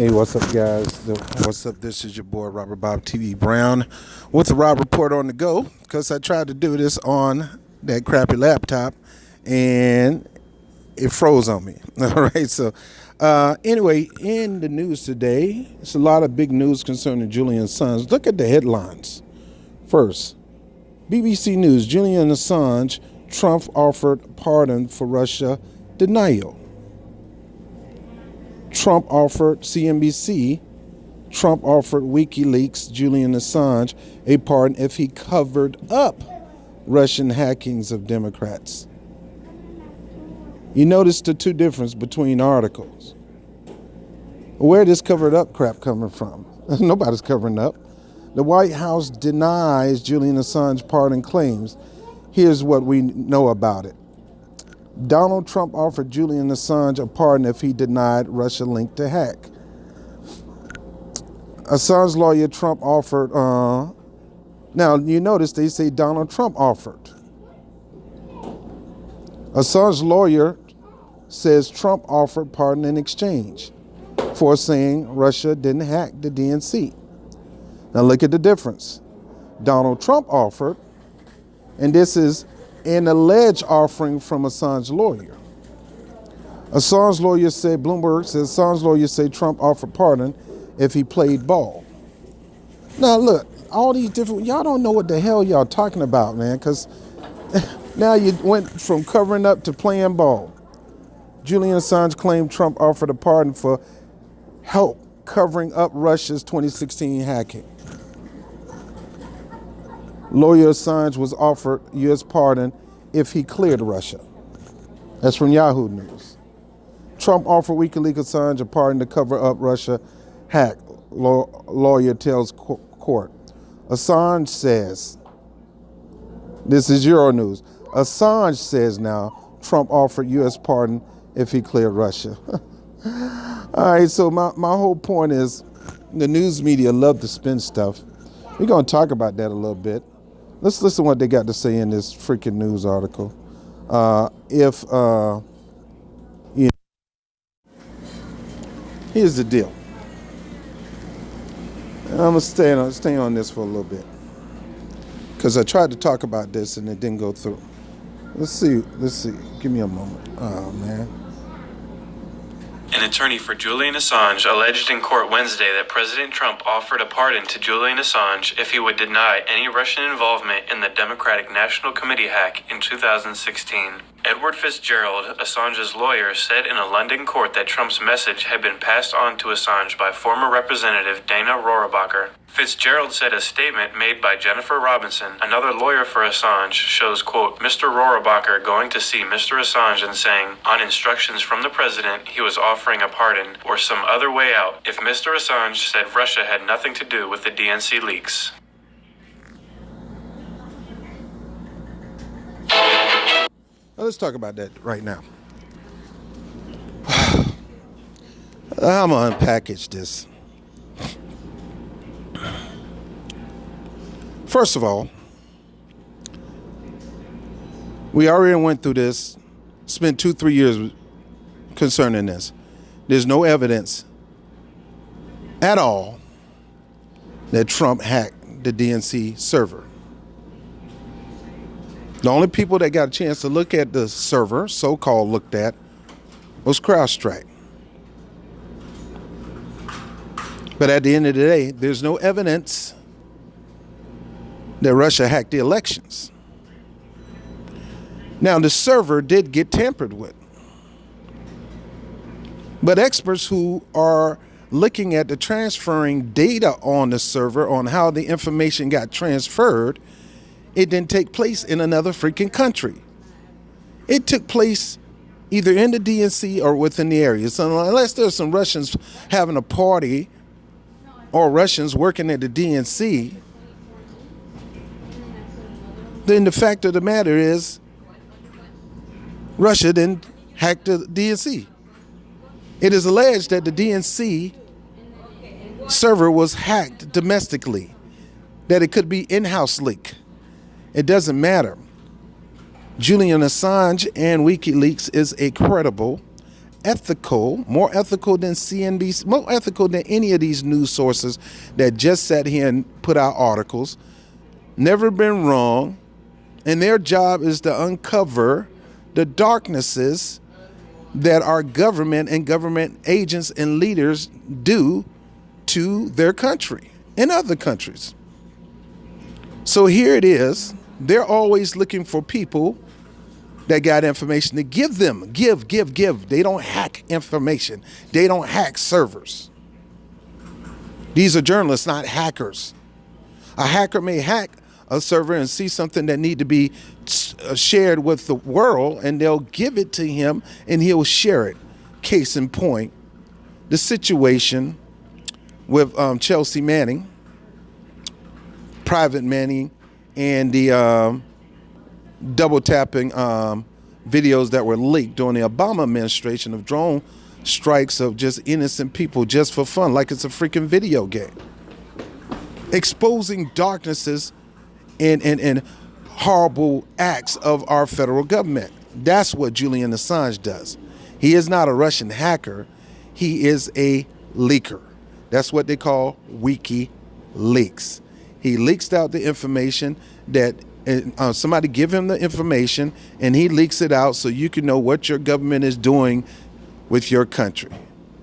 Hey, what's up, guys? What's up? This is your boy Robert Bob TV Brown with the Rob Report on the go, because I tried to do this on that crappy laptop and it froze on me. All right, so anyway, in the news today, it's a lot of big news concerning Julian Assange. Look at the headlines. First, BBC News: Julian Assange, Trump offered pardon for Russia denial. Trump offered CNBC. Trump offered WikiLeaks Julian Assange a pardon if he covered up Russian hackings of Democrats. You notice the two differences between articles. Where this covered up crap coming from? Nobody's covering up. The White House denies Julian Assange pardon claims. Here's what we know about it. Donald Trump offered Julian Assange a pardon if he denied Russia linked to hack. Assange's lawyer Trump offered, now you notice they say Donald Trump offered. Assange's lawyer says Trump offered pardon in exchange for saying Russia didn't hack the DNC. Now look at the difference. Donald Trump offered, and this is an alleged offering from Assange's lawyer. Assange's lawyer said, Bloomberg says Assange's lawyer said Trump offered pardon if he played ball. Now look, all these different, y'all don't know what the hell y'all talking about, man, because now you went from covering up to playing ball. Julian Assange claimed Trump offered a pardon for help covering up Russia's 2016 hacking. Lawyer Assange was offered U.S. pardon if he cleared Russia. That's from Yahoo News. Trump offered WikiLeaks Assange a pardon to cover up Russia hack, lawyer tells court. Assange says, this is Euronews, Assange says now Trump offered U.S. pardon if he cleared Russia. All right, so my whole point is the news media love to spin stuff. We're going to talk about that a little bit. Let's listen to what they got to say in this freaking news article. Here's the deal. I'm going to stay on this for a little bit, because I tried to talk about this and it didn't go through. Let's see. Give me a moment. Oh, man. An attorney for Julian Assange alleged in court Wednesday that President Trump offered a pardon to Julian Assange if he would deny any Russian involvement in the Democratic National Committee hack in 2016. Edward Fitzgerald, Assange's lawyer, said in a London court that Trump's message had been passed on to Assange by former Representative Dana Rohrabacher. Fitzgerald said a statement made by Jennifer Robinson, another lawyer for Assange, shows, quote, Mr. Rohrabacher going to see Mr. Assange and saying, on instructions from the president, he was offering a pardon or some other way out if Mr. Assange said Russia had nothing to do with the DNC leaks. Now, let's talk about that right now. I'm going to unpackage this. First of all, we already went through this, spent 2-3 years concerning this. There's no evidence at all that Trump hacked the DNC server. The only people that got a chance to look at the server, so-called looked at, was CrowdStrike. But at the end of the day, there's no evidence that Russia hacked the elections. Now, the server did get tampered with. But experts who are looking at the transferring data on the server, on how the information got transferred, it didn't take place in another freaking country. It took place either in the DNC or within the area. So unless there's some Russians having a party or Russians working at the DNC, then the fact of the matter is Russia didn't hack the DNC. It is alleged that the DNC server was hacked domestically, that it could be in-house leak. It doesn't matter. Julian Assange and WikiLeaks is a credible ethical, more ethical than CNBC, more ethical than any of these news sources that just sat here and put out articles. Never been wrong. And their job is to uncover the darknesses that our government and government agents and leaders do to their country and other countries. So here it is. They're always looking for people that got information to give them. Give. They don't hack information. They don't hack servers. These are journalists, not hackers. A hacker may hack a server and see something that need to be shared with the world, and they'll give it to him and he'll share it. Case in point, the situation with Chelsea Manning, Private Manning, and the double tapping videos that were leaked during the Obama administration of drone strikes of just innocent people just for fun, like it's a freaking video game. Exposing darknesses and horrible acts of our federal government. That's what Julian Assange does. He is not a Russian hacker. He is a leaker. That's what they call WikiLeaks. He leaks out the information that somebody give him the information, and he leaks it out so you can know what your government is doing with your country.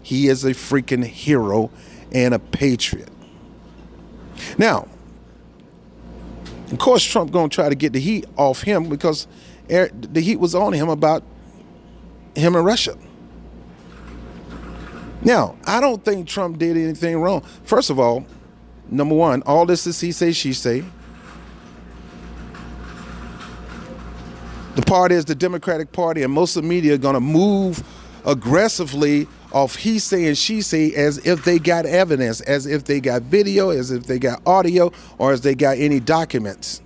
He is a freaking hero and a patriot. Now, of course, Trump going to try to get the heat off him because the heat was on him about him and Russia. Now, I don't think Trump did anything wrong. First of all, number one, all this is he say, she say. The party is the Democratic Party, and most of the media are going to move aggressively off he say and she say as if they got evidence, as if they got video, as if they got audio, or as they got any documents.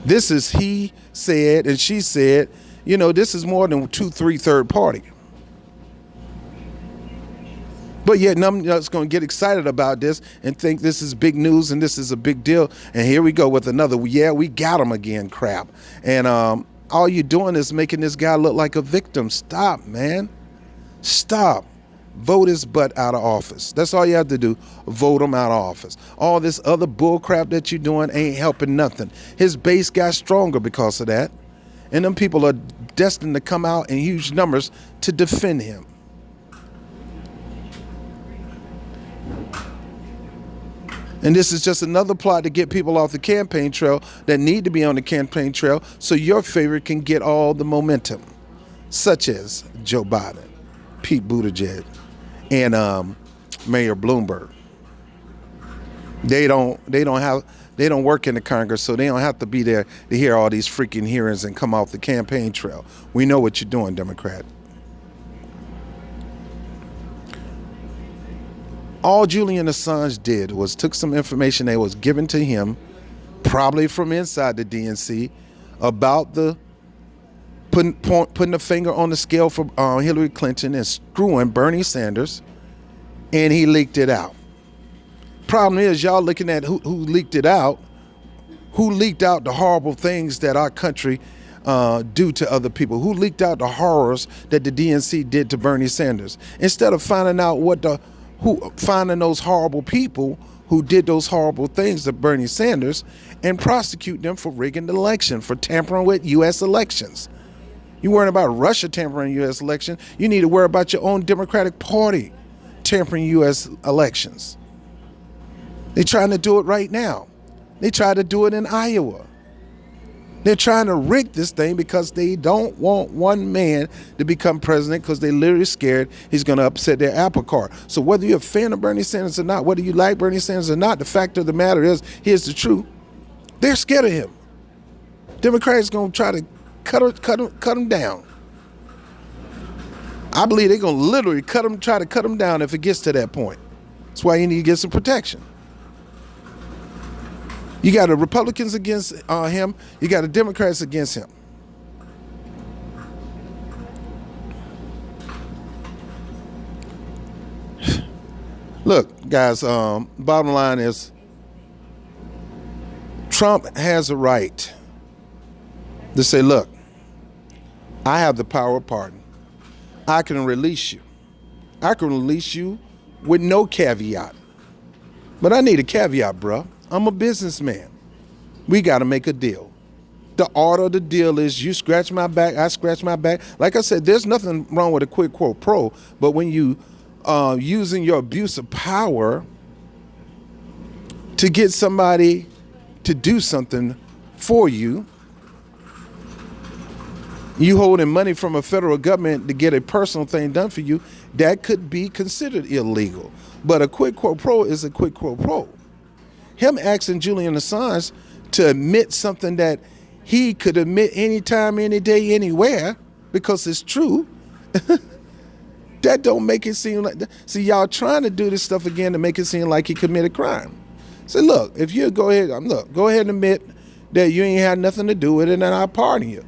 This is he said and she said. You know, this is more than 2-3 third party. But yet none of us going to get excited about this and think this is big news and this is a big deal. And here we go with another, yeah, we got him again crap. And all you're doing is making this guy look like a victim. Stop, man. Stop. Vote his butt out of office. That's all you have to do. Vote him out of office. All this other bull crap that you're doing ain't helping nothing. His base got stronger because of that. And them people are destined to come out in huge numbers to defend him. And this is just another plot to get people off the campaign trail that need to be on the campaign trail so your favorite can get all the momentum, such as Joe Biden, Pete Buttigieg, and Mayor Bloomberg. They don't work in the Congress, so they don't have to be there to hear all these freaking hearings and come off the campaign trail. We know what you're doing, Democrat. All Julian Assange did was took some information that was given to him, probably from inside the DNC, about the putting a finger on the scale for Hillary Clinton and screwing Bernie Sanders, and he leaked it out. Problem is, y'all looking at who leaked it out, who leaked out the horrible things that our country do to other people, who leaked out the horrors that the DNC did to Bernie Sanders, instead of finding out finding those horrible people who did those horrible things to Bernie Sanders and prosecute them for rigging the election, for tampering with U.S. elections. You worrying about Russia tampering U.S. elections. You need to worry about your own Democratic Party tampering U.S. elections. They're trying to do it right now. They tried to do it in Iowa. They're trying to rig this thing because they don't want one man to become president because they're literally scared he's going to upset their apple cart. So whether you're a fan of Bernie Sanders or not, whether you like Bernie Sanders or not, the fact of the matter is, here's the truth. They're scared of him. Democrats going to try to cut him down. I believe they're going to literally try to cut him down if it gets to that point. That's why you need to get some protection. You got the Republicans against him. You got the Democrats against him. Look, guys, bottom line is Trump has a right to say, look, I have the power of pardon. I can release you. I can release you with no caveat. But I need a caveat, bro. I'm a businessman. We got to make a deal. The order of the deal is you scratch my back, I scratch my back. Like I said, there's nothing wrong with a quid pro quo, but when you using your abuse of power to get somebody to do something for you, you holding money from a federal government to get a personal thing done for you, that could be considered illegal. But a quid pro quo is a quid pro quo. Him asking Julian Assange to admit something that he could admit anytime, any day, anywhere, because it's true, that don't make it seem like that. See, y'all trying to do this stuff again to make it seem like he committed crime. So look, if you go ahead and admit that you ain't had nothing to do with it, and I'll pardon you.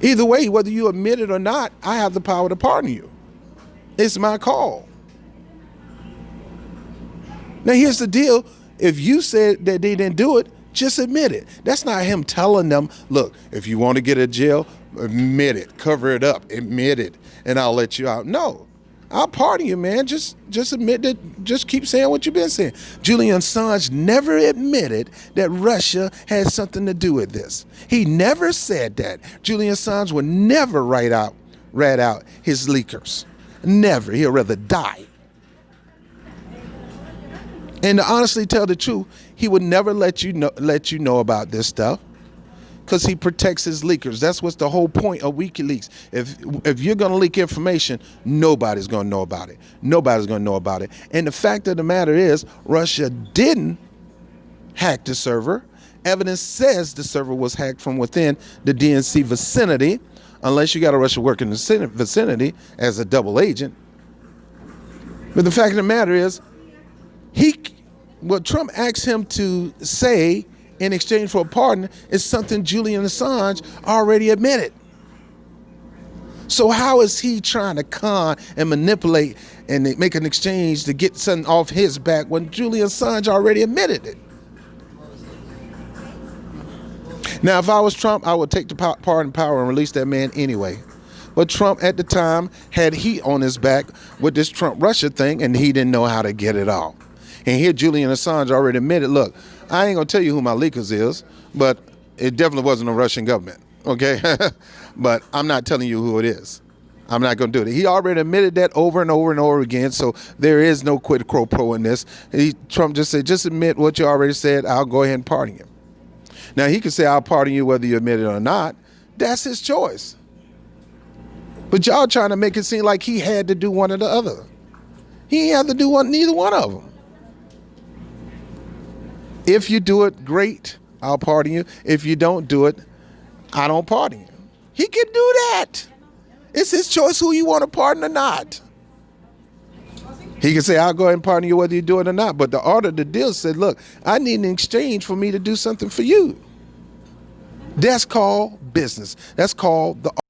Either way, whether you admit it or not, I have the power to pardon you. It's my call. Now, here's the deal. If you said that they didn't do it, just admit it. That's not him telling them, look, if you want to get out of jail, admit it, cover it up, admit it, and I'll let you out. No, I'll pardon you, man. Just admit that, just keep saying what you've been saying. Julian Assange never admitted that Russia had something to do with this. He never said that. Julian Assange would never rat out his leakers. Never. He'll rather die. And to honestly tell the truth, he would never let you know about this stuff because he protects his leakers. That's what's the whole point of WikiLeaks. If you're going to leak information, nobody's going to know about it. Nobody's going to know about it. And the fact of the matter is, Russia didn't hack the server. Evidence says the server was hacked from within the DNC vicinity, unless you got a Russia working in the vicinity as a double agent. But the fact of the matter is, what Trump asked him to say in exchange for a pardon is something Julian Assange already admitted. So how is he trying to con and manipulate and make an exchange to get something off his back when Julian Assange already admitted it? Now, if I was Trump, I would take the pardon power and release that man anyway. But Trump at the time had heat on his back with this Trump-Russia thing, and he didn't know how to get it off. And here Julian Assange already admitted, look, I ain't going to tell you who my leakers is, but it definitely wasn't the Russian government, okay? But I'm not telling you who it is. I'm not going to do it. He already admitted that over and over and over again, so there is no quid pro quo in this. Trump just said, just admit what you already said. I'll go ahead and pardon you. Now, he could say, I'll pardon you whether you admit it or not. That's his choice. But y'all trying to make it seem like he had to do one or the other. He ain't had to do neither one of them. If you do it, great, I'll pardon you. If you don't do it, I don't pardon you. He can do that. It's his choice who you want to pardon or not. He can say, I'll go ahead and pardon you whether you do it or not. But the order of the deal said, look, I need an exchange for me to do something for you. That's called business. That's called the